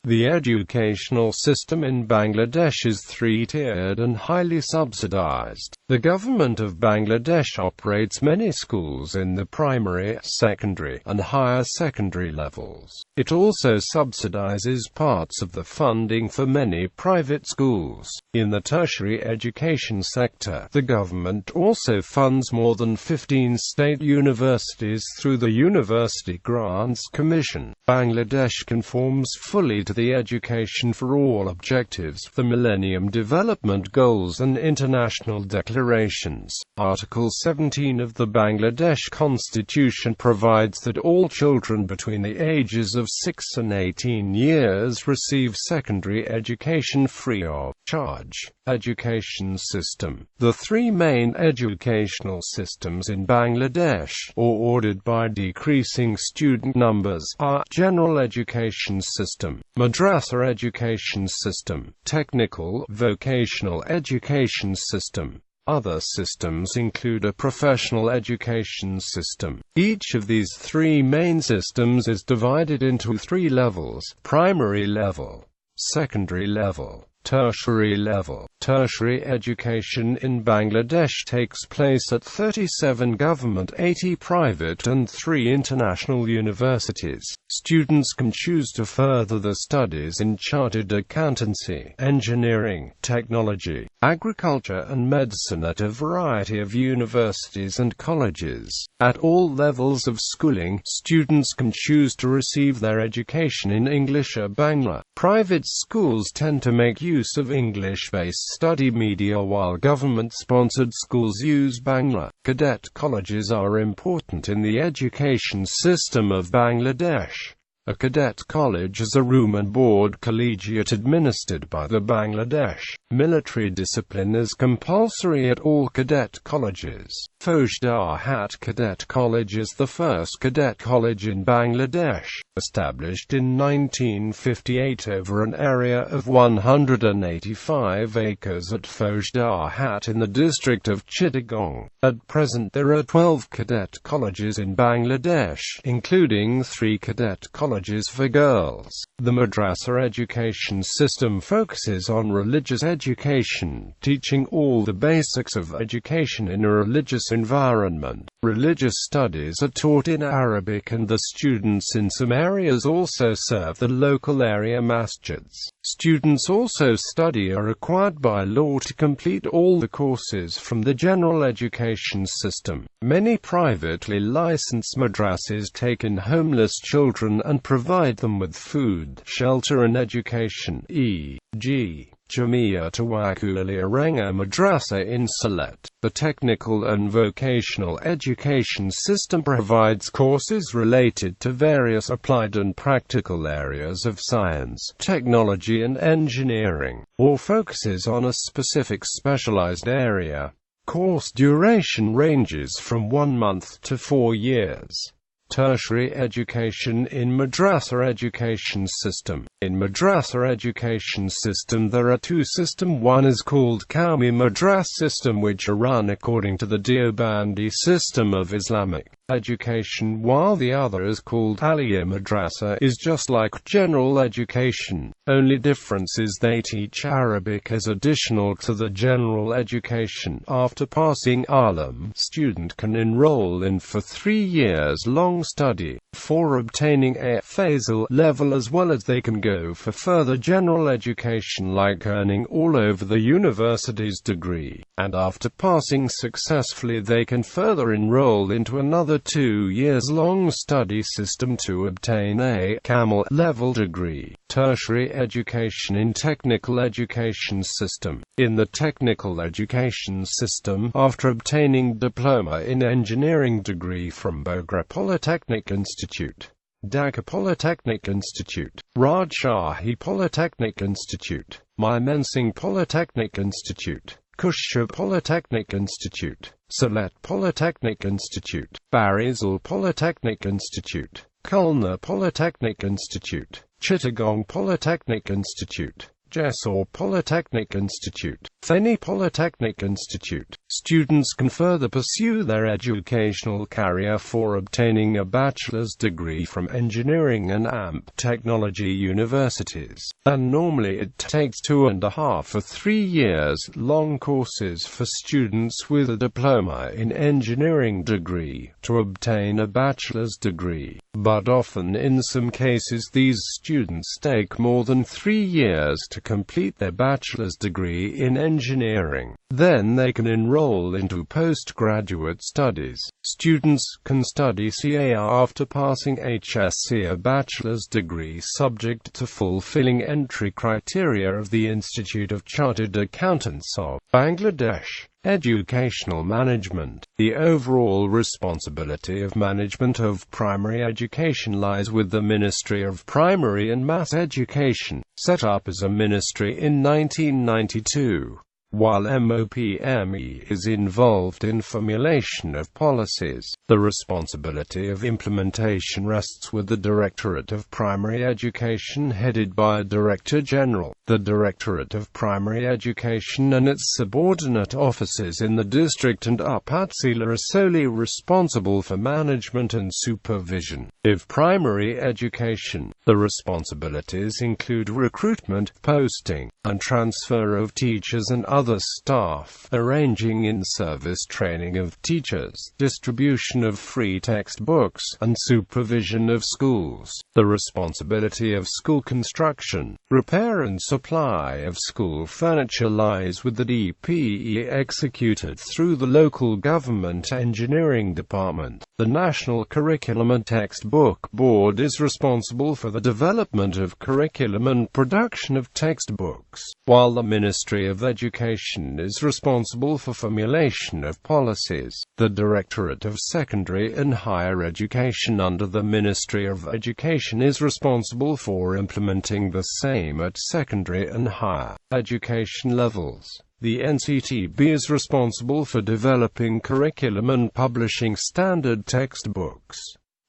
The educational system in Bangladesh is three-tiered and highly subsidized. The government of Bangladesh operates many schools in the primary, secondary, and higher secondary levels. It also subsidizes parts of the funding for many private schools. In the tertiary education sector, the government also funds more than 15 state universities through the University Grants Commission. Bangladesh conforms fully to the Education for All objectives, the Millennium Development Goals and international declarations. Article 17 of the Bangladesh Constitution provides that all children between the ages of 6 and 18 years receive secondary education free of charge. Education system. The three main educational systems in Bangladesh, ordered by decreasing student numbers, are General Education System, Madrasa Education System, Technical Vocational Education System. Other systems include a professional education system. Each of these three main systems is divided into three levels: primary level, secondary level, tertiary level. Tertiary education in Bangladesh takes place at 37 government, 80 private and 3 international universities. Students can choose to further their studies in chartered accountancy, engineering, technology, agriculture and medicine at a variety of universities and colleges. At all levels of schooling, students can choose to receive their education in English or Bangla. Private schools tend to make use of English-based study media while government-sponsored schools use Bangla. Cadet colleges are important in the education system of Bangladesh. A cadet college is a room and board collegiate administered by the Bangladesh. Military discipline is compulsory at all cadet colleges. Fauj-Hat Cadet College is the first cadet college in Bangladesh, established in 1958 over an area of 185 acres at Fauj-Hat in the district of Chittagong. At present there are 12 cadet colleges in Bangladesh, including 3 cadet colleges for girls. The madrasa education system focuses on religious education, teaching all the basics of education in a religious environment. Religious studies are taught in Arabic and the students in some areas also serve the local area masjids. Students also are required by law to complete all the courses from the general education system. Many privately licensed madrasas take in homeless children and provide them with food, shelter and education, e.g. Jamia Tawakkul Ranga Madrasa in Sylhet. The technical and vocational education system provides courses related to various applied and practical areas of science, technology and engineering, or focuses on a specific specialized area. Course duration ranges from 1 month to 4 years. Tertiary education in madrasa education system. In madrasa education system there are 2 systems. One is called Qawmi Madras system, which are run according to the Deobandi system of Islamic education, while the other is called Aliyah Madrasa, is just like general education. Only difference is they teach Arabic as additional to the general education. After passing Alam, student can enroll in for 3 years long study for obtaining a Faisal level, as well as they can go for further general education like earning all over the university's degree, and after passing successfully they can further enroll into another 2 years long study system to obtain a Camel level degree. Tertiary education in technical education system. In the technical education system, after obtaining diploma in engineering degree from Bogra Polytechnic Institute, Dhaka Polytechnic Institute, Rajshahi Polytechnic Institute, Mymensingh Polytechnic Institute, Kushia Polytechnic Institute, Sylhet Polytechnic Institute, Barisal Polytechnic Institute, Khulna Polytechnic Institute, Chittagong Polytechnic Institute, Jessore Polytechnic Institute, Theni Polytechnic Institute, Students can further pursue their educational career for obtaining a bachelor's degree from engineering and technology universities, and normally it takes 2.5 or 3 years long courses for students with a diploma in engineering degree to obtain a bachelor's degree, but often in some cases these students take more than 3 years to complete their bachelor's degree in engineering. Then they can enroll into postgraduate studies. Students can study CAR after passing HSC, a bachelor's degree, subject to fulfilling entry criteria of the Institute of Chartered Accountants of Bangladesh. Educational management. The overall responsibility of management of primary education lies with the Ministry of Primary and Mass Education, set up as a ministry in 1992. While MOPME is involved in formulation of policies, the responsibility of implementation rests with the Directorate of Primary Education, headed by a Director General. The Directorate of Primary Education and its subordinate offices in the district and Upazila are solely responsible for management and supervision of primary education. The responsibilities include recruitment, posting, and transfer of teachers and other staff, arranging in-service training of teachers, distribution of free textbooks, and supervision of schools. The responsibility of school construction, repair and supply of school furniture lies with the DPE, executed through the local government engineering department. The National Curriculum and Textbook Board is responsible for the development of curriculum and production of textbooks, while the Ministry of Education is responsible for formulation of policies. The Directorate of Secondary and Higher Education under the Ministry of Education is responsible for implementing the same at secondary and higher education levels. The NCTB is responsible for developing curriculum and publishing standard textbooks.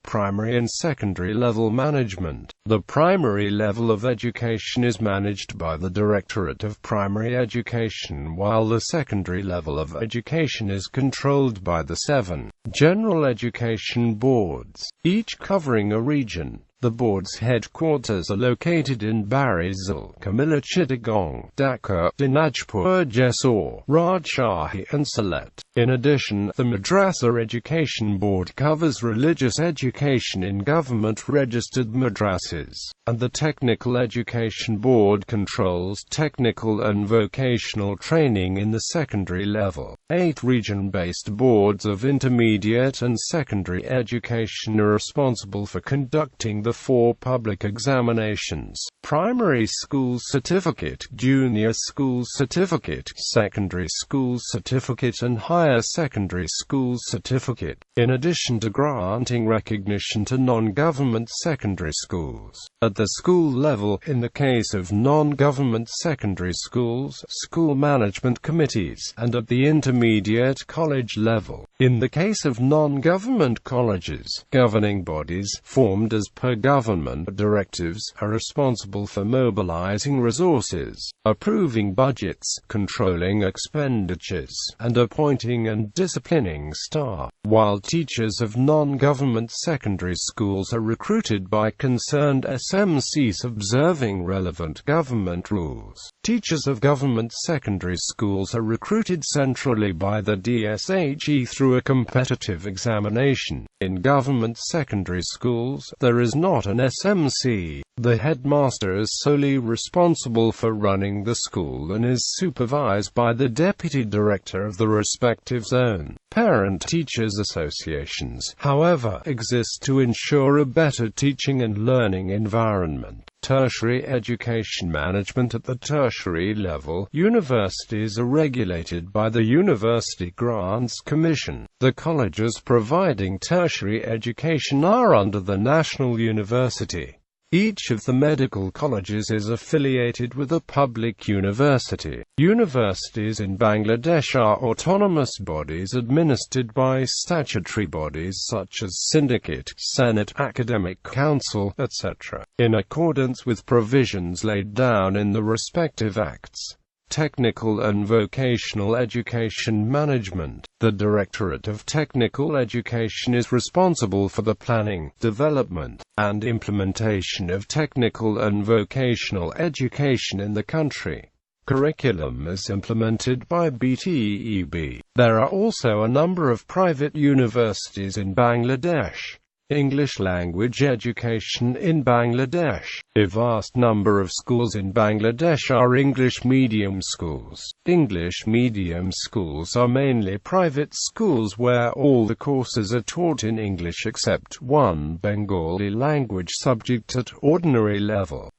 Primary and secondary level management. The primary level of education is managed by the Directorate of Primary Education, while the secondary level of education is controlled by the 7 general education boards, each covering a region. The board's headquarters are located in Barisal, Kamila, Chittagong, Dhaka, Dinajpur, Jessore, Rajshahi, and Sylhet. In addition, the Madrasa Education Board covers religious education in government-registered madrasas, and the Technical Education Board controls technical and vocational training in the secondary level. 8 region-based boards of intermediate and secondary education are responsible for conducting the 4 public examinations: Primary School Certificate, Junior School Certificate, Secondary School Certificate, and Higher Secondary School Certificate, in addition to granting recognition to non-government secondary schools. At the school level, in the case of non-government secondary schools, school management committees, and at the intermediate college level, in the case of non-government colleges, governing bodies, formed as per government directives, are responsible for mobilizing resources, approving budgets, controlling expenditures, and appointing and disciplining staff, while teachers of non-government secondary schools are recruited by concerned SMCs observing relevant government rules. Teachers of government secondary schools are recruited centrally by the DSHE through a competitive examination. In government secondary schools, there is not an SMC. The headmaster is solely responsible for running the school and is supervised by the deputy director of the respective zone. Parent-teachers associations, however, exist to ensure a better teaching and learning environment. Tertiary education management. At the tertiary level, universities are regulated by the University Grants Commission. The colleges providing tertiary education are under the National University. Each of the medical colleges is affiliated with a public university. Universities in Bangladesh are autonomous bodies administered by statutory bodies such as Syndicate, Senate, Academic Council, etc., in accordance with provisions laid down in the respective acts. Technical and Vocational Education Management. The Directorate of Technical Education is responsible for the planning, development, and implementation of technical and vocational education in the country. Curriculum is implemented by BTEB. There are also a number of private universities in Bangladesh. English language education in Bangladesh. A vast number of schools in Bangladesh are English medium schools. English medium schools are mainly private schools where all the courses are taught in English except one Bengali language subject at ordinary level.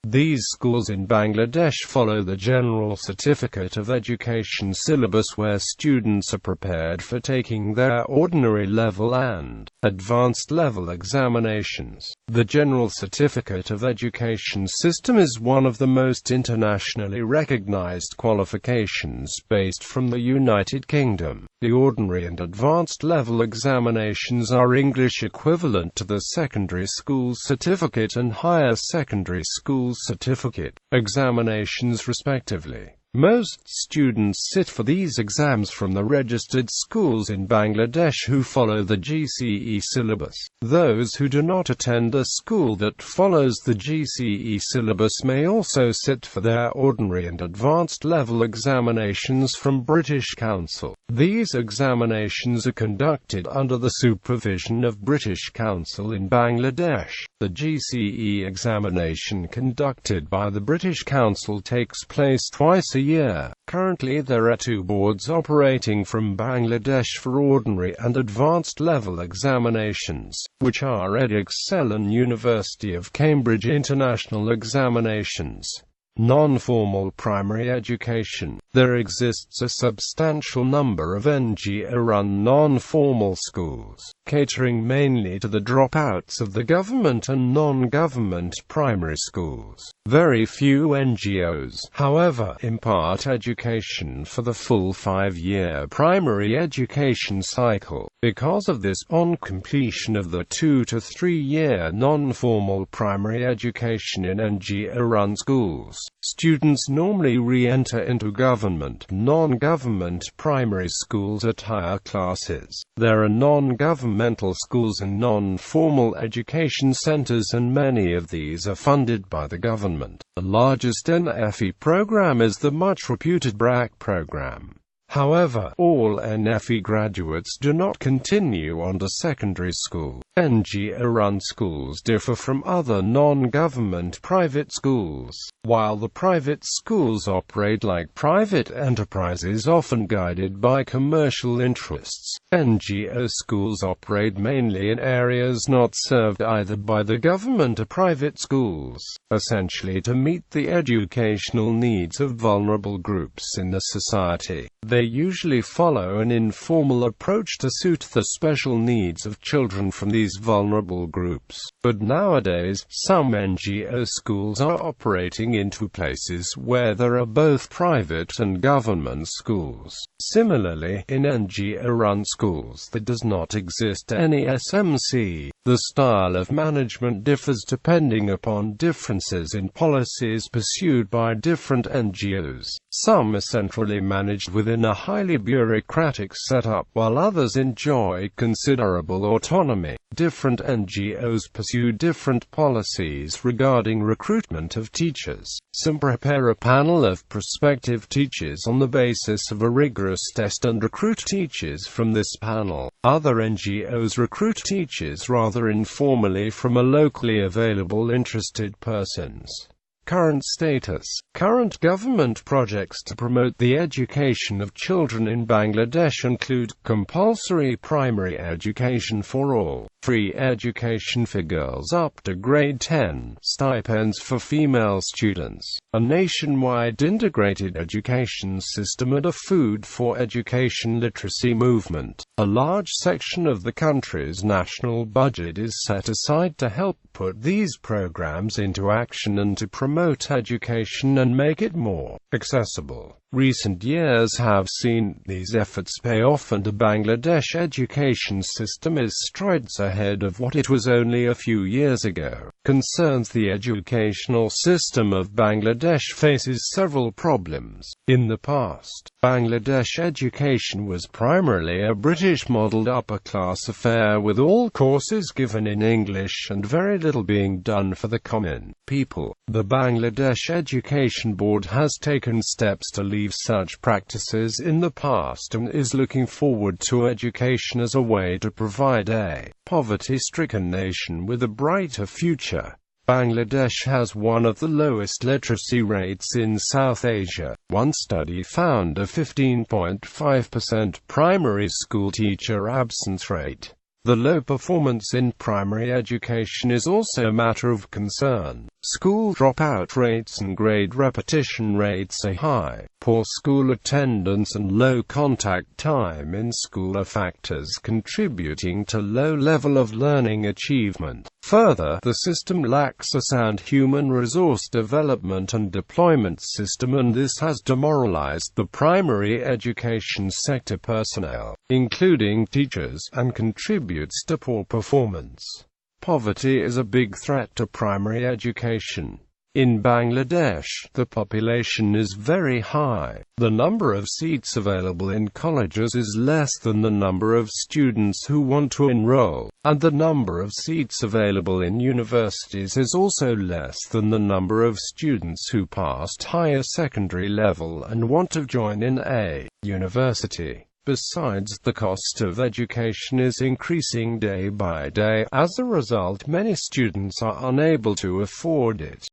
These schools in Bangladesh follow the General Certificate of Education syllabus where students are prepared for taking their ordinary level and advanced level examinations. The General Certificate of Education system is one of the most internationally recognized qualifications based from the United Kingdom. The ordinary and advanced level examinations are English equivalent to the secondary school certificate and higher secondary school certificate examinations respectively. Most students sit for these exams from the registered schools in Bangladesh who follow the GCE syllabus. Those who do not attend a school that follows the GCE syllabus may also sit for their ordinary and advanced level examinations from British Council. These examinations are conducted under the supervision of British Council in Bangladesh. The GCE examination conducted by the British Council takes place twice a year. Currently there are 2 boards operating from Bangladesh for ordinary and advanced level examinations, which are Edexcel and University of Cambridge International Examinations. Non-formal primary education. There exists a substantial number of NGO-run non-formal schools, catering mainly to the dropouts of the government and non-government primary schools. Very few NGOs, however, impart education for the full 5-year primary education cycle. Because of this, on completion of the 2 to 3-year non-formal primary education in NGO-run schools, students normally re-enter into government, non-government primary schools at higher classes. There are non-governmental schools and non-formal education centers, and many of these are funded by the government. The largest NFE program is the much-reputed BRAC program. However, all NFE graduates do not continue on to secondary school. NGO-run schools differ from other non-government private schools. While the private schools operate like private enterprises often guided by commercial interests, NGO schools operate mainly in areas not served either by the government or private schools, essentially to meet the educational needs of vulnerable groups in the society. They usually follow an informal approach to suit the special needs of children from these vulnerable groups. But nowadays, some NGO schools are operating into places where there are both private and government schools. Similarly, in NGO-run schools there does not exist any SMC. The style of management differs depending upon differences in policies pursued by different NGOs. Some are centrally managed within a highly bureaucratic setup, while others enjoy considerable autonomy. Different NGOs pursue different policies regarding recruitment of teachers. Some prepare a panel of prospective teachers on the basis of a rigorous test and recruit teachers from this panel. Other NGOs recruit teachers rather informally from a locally available interested persons. Current status. Current government projects to promote the education of children in Bangladesh include compulsory primary education for all, free education for girls up to grade 10, stipends for female students, a nationwide integrated education system, and a food for education literacy movement. A large section of the country's national budget is set aside to help put these programs into action and to promote education and make it more accessible. Recent years have seen these efforts pay off, and the Bangladesh education system is strides ahead ahead of what it was only a few years ago. Concerns. The educational system of Bangladesh faces several problems. In the past, Bangladesh education was primarily a British-modelled upper-class affair, with all courses given in English and very little being done for the common people. The Bangladesh Education Board has taken steps to leave such practices in the past and is looking forward to education as a way to provide a poverty-stricken nation with a brighter future. Bangladesh has one of the lowest literacy rates in South Asia. One study found a 15.5% primary school teacher absence rate. The low performance in primary education is also a matter of concern. School dropout rates and grade repetition rates are high. Poor school attendance and low contact time in school are factors contributing to low level of learning achievement. Further, the system lacks a sound human resource development and deployment system, and this has demoralized the primary education sector personnel, including teachers, and contributes to poor performance. Poverty is a big threat to primary education. In Bangladesh, the population is very high. The number of seats available in colleges is less than the number of students who want to enroll, and the number of seats available in universities is also less than the number of students who passed higher secondary level and want to join in a university. Besides, the cost of education is increasing day by day. As a result, many students are unable to afford it.